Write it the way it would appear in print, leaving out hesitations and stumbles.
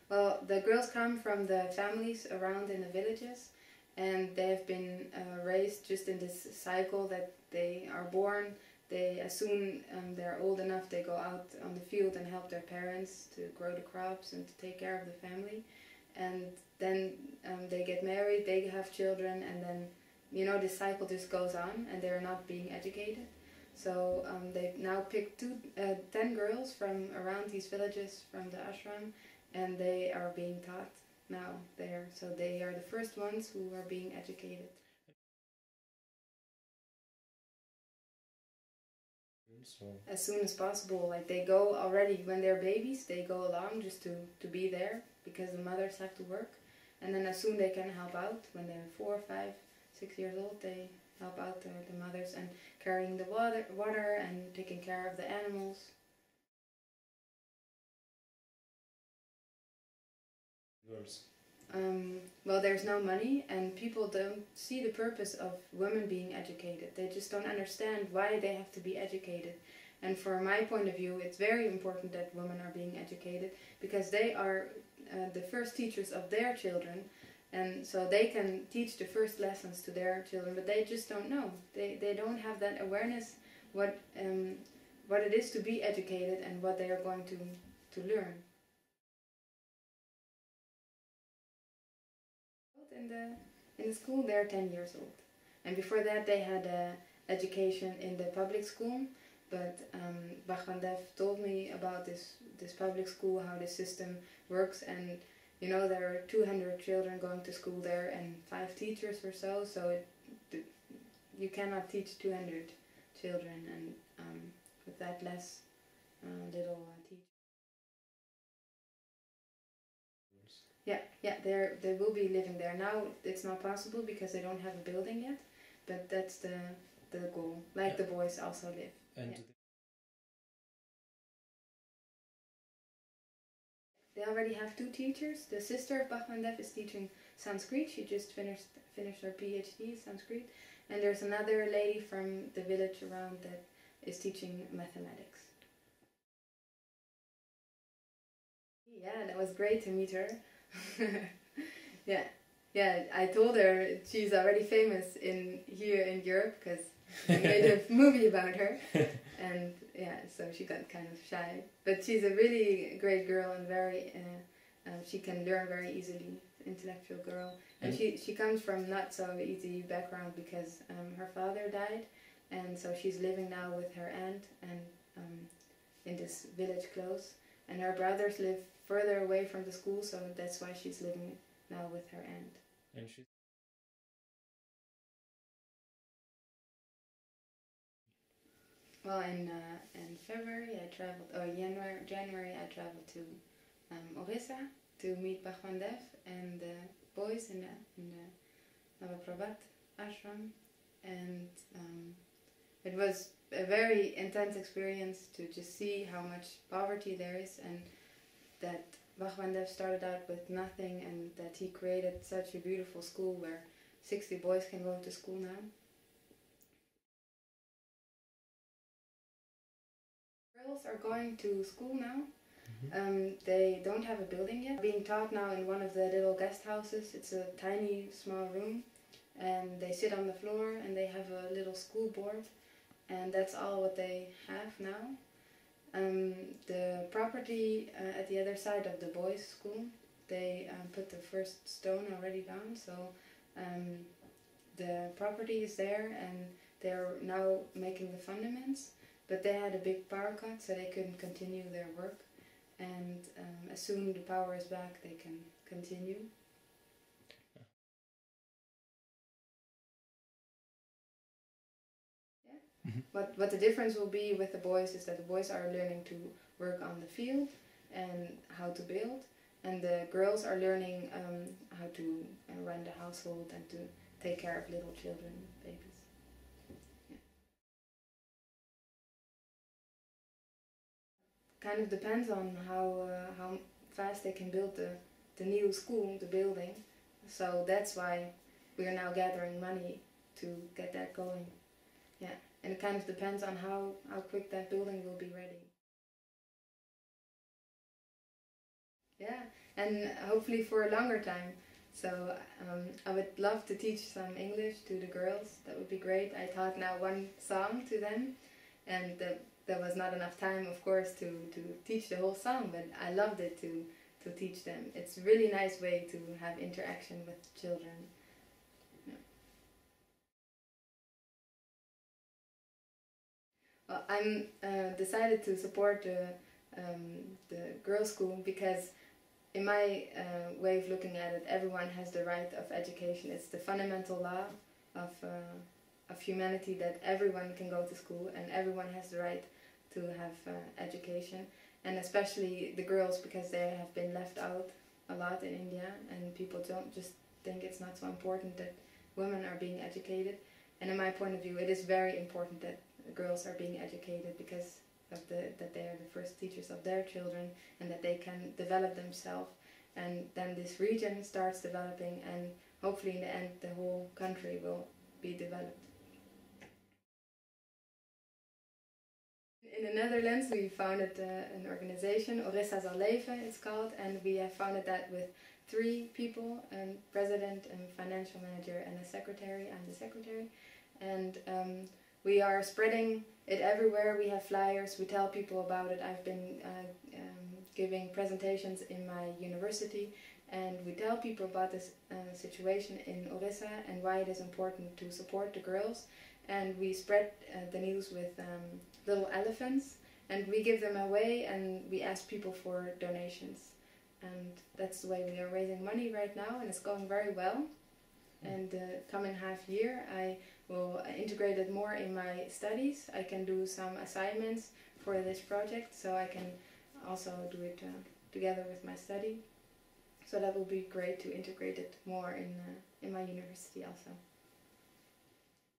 Well, the girls come from the families around in the villages, and they have been raised just in this cycle that they are born. They, as soon they're old enough, they go out on the field and help their parents to grow the crops and to take care of the family. And then they get married, they have children, and then, you know, this cycle just goes on, and they're not being educated. So they've now picked 10 girls from around these villages from the ashram, and they are being taught now there. So they are the first ones who are being educated. So As soon as possible, like they go already when they're babies, they go along just to be there because the mothers have to work, and then as soon they can help out when they're 4, 5, 6 years old, they help out the mothers and carrying the water and taking care of the animals. girls. Well, there's no money, and people don't see the purpose of women being educated. They just don't understand why they have to be educated. And from my point of view, it's very important that women are being educated because they are the first teachers of their children, and so they can teach the first lessons to their children, but they just don't know. They don't have that awareness what it is to be educated and what they are going to learn. In the school, they're 10 years old, and before that they had education in the public school. But Bachmandev told me about this public school, how the system works, and you know there are 200 children going to school there and 5 teachers or so. So you cannot teach 200 children, and with that less little teachers. Yeah, they will be living there. Now it's not possible because they don't have a building yet, but that's the goal. Like the boys also live. And yeah. They already have 2 teachers. The sister of Bachmandev is teaching Sanskrit. She just finished her PhD Sanskrit. And there's another lady from the village around that is teaching mathematics. Yeah, that was great to meet her. Yeah, I told her she's already famous here in Europe because we made a movie about her, and yeah, so she got kind of shy. But she's a really great girl and very, she can learn very easily. Intellectual girl, and she comes from not so easy background because her father died, and so she's living now with her aunt and in this village close, and her brothers live further away from the school, so that's why she's living now with her aunt. and she Well, in February I traveled, or January I traveled to Orissa to meet Bachmandev and the boys in the Navaprabhat ashram, and it was a very intense experience to just see how much poverty there is, and that Bachmandev started out with nothing, and that he created such a beautiful school where 60 boys can go to school now. Girls are going to school now. They don't have a building yet. Being taught now in one of the little guest houses. It's a tiny, small room, and they sit on the floor and they have a little school board, and that's all what they have now. The property at the other side of the boys' school, they put the first stone already down, so the property is there, and they're now making the fundaments. But they had a big power cut, so they couldn't continue their work. And as soon as the power is back, they can continue. Yeah. What the difference will be with the boys is that the boys are learning to work on the field and how to build, and the girls are learning how to run the household and to take care of little children, babies. Kind of depends on how fast they can build the new school, the building. So that's why we are now gathering money to get that going. Yeah, and it kind of depends on how quick that building will be ready. Yeah, and hopefully for a longer time. So I would love to teach some English to the girls. That would be great. I taught now one song to them, and there was not enough time, of course, to teach the whole song, but I loved it to teach them. It's a really nice way to have interaction with children. Yeah. Well, I'm decided to support the girls' school because in my way of looking at it, everyone has the right of education. It's the fundamental law of humanity that everyone can go to school and everyone has the right to have education. And especially the girls, because they have been left out a lot in India, and people don't just think it's not so important that women are being educated. And in my point of view, it is very important that girls are being educated because of that they are the first teachers of their children and that they can develop themselves. And then this region starts developing, and hopefully in the end the whole country will be developed. In the Netherlands, we founded an organization, Orissa zal leven it's called, and we have founded that with 3 people, a president, a financial manager, and a secretary. I'm the secretary. And we are spreading it everywhere. We have flyers, we tell people about it. I've been giving presentations in my university, and we tell people about this situation in Orissa and why it is important to support the girls. And we spread the news with little elephants, and we give them away, and we ask people for donations. And that's the way we are raising money right now, and it's going very well. And the coming half year I will integrate it more in my studies. I can do some assignments for this project, so I can also do it together with my study. So that will be great to integrate it more in my university also.